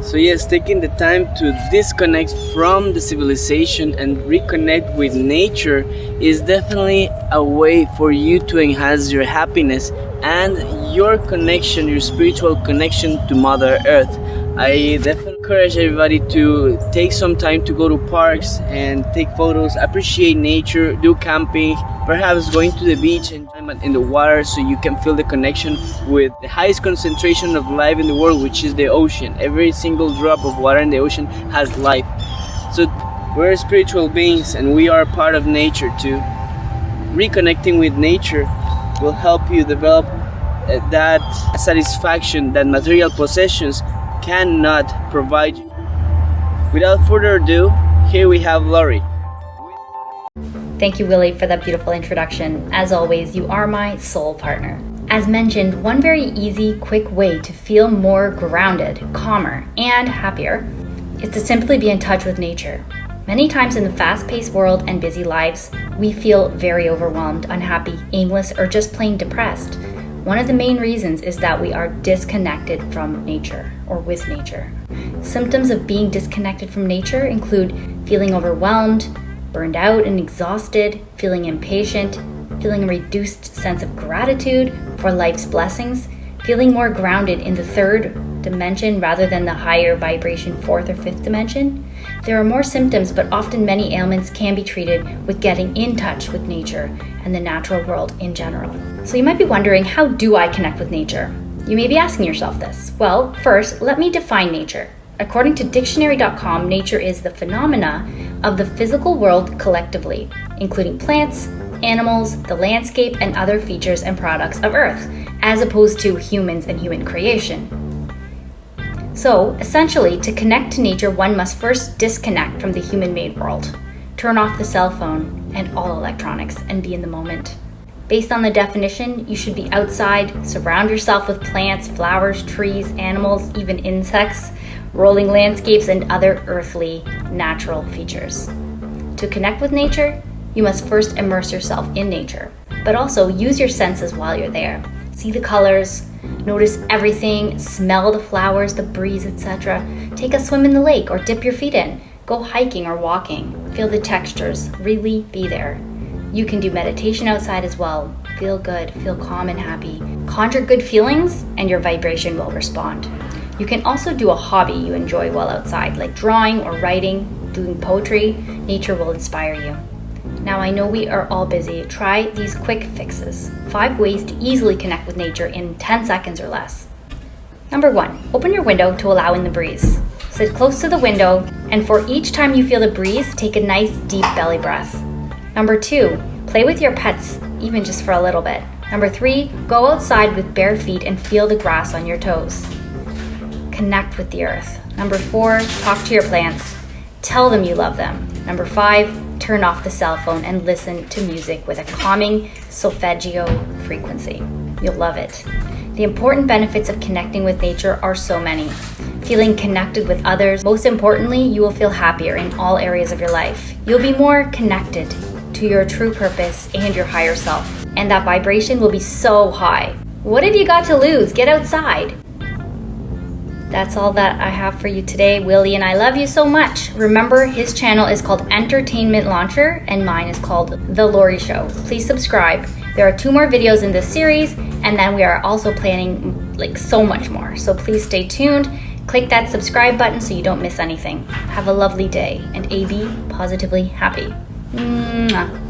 So yes, taking the time to disconnect from the civilization and reconnect with nature is definitely a way for you to enhance your happiness and your connection, your spiritual connection to Mother Earth. I definitely encourage everybody to take some time to go to parks and take photos, appreciate nature, do camping, perhaps going to the beach and time in the water so you can feel the connection with the highest concentration of life in the world, which is the ocean. Every single drop of water in the ocean has life. So we're spiritual beings and we are part of nature too. Reconnecting with nature will help you develop that satisfaction that material possessions cannot provide you. Without further ado, here we have Laurie. Thank you, Willie, for that beautiful introduction. As always, you are my soul partner. As mentioned, one very easy, quick way to feel more grounded, calmer, and happier is to simply be in touch with nature. Many times in the fast-paced world and busy lives, we feel very overwhelmed, unhappy, aimless, or just plain depressed. One of the main reasons is that we are disconnected from nature or with nature. Symptoms of being disconnected from nature include feeling overwhelmed, burned out and exhausted, feeling impatient, feeling a reduced sense of gratitude for life's blessings, feeling more grounded in the third dimension rather than the higher vibration fourth or fifth dimension. There are more symptoms, but often many ailments can be treated with getting in touch with nature and the natural world in general. So you might be wondering, how do I connect with nature? You may be asking yourself this. Well, first, let me define nature. According to dictionary.com, nature is the phenomena of the physical world collectively, including plants, animals, the landscape, and other features and products of Earth, as opposed to humans and human creation. So, essentially, to connect to nature, one must first disconnect from the human-made world, turn off the cell phone and all electronics, and be in the moment. Based on the definition, you should be outside, surround yourself with plants, flowers, trees, animals, even insects, rolling landscapes, and other earthly, natural features. To connect with nature, you must first immerse yourself in nature, but also use your senses while you're there. See the colors, notice everything, smell the flowers, the breeze, etc. Take a swim in the lake or dip your feet in. Go hiking or walking. Feel the textures, really be there. You can do meditation outside as well. Feel good, feel calm and happy. Conjure good feelings and your vibration will respond. You can also do a hobby you enjoy while outside, like drawing or writing, doing poetry. Nature will inspire you. Now I know we are all busy. Try these quick fixes. 5 ways to easily connect with nature in 10 seconds or less. Number 1, open your window to allow in the breeze. Sit close to the window, and for each time you feel the breeze, take a nice deep belly breath. Number 2, play with your pets, even just for a little bit. Number 3, go outside with bare feet and feel the grass on your toes. Connect with the earth. Number 4, talk to your plants. Tell them you love them. Number 5, turn off the cell phone and listen to music with a calming solfeggio frequency. You'll love it. The important benefits of connecting with nature are so many. Feeling connected with others. Most importantly, you will feel happier in all areas of your life. You'll be more connected to your true purpose and your higher self. And that vibration will be so high. What have you got to lose? Get outside. That's all that I have for you today, Willie, and I love you so much. Remember, his channel is called Entertainment Launcher, and mine is called The Laurie Show. Please subscribe. There are 2 more videos in this series, and then we are also planning so much more. So please stay tuned. Click that subscribe button so you don't miss anything. Have a lovely day, and be positively happy. Mwah.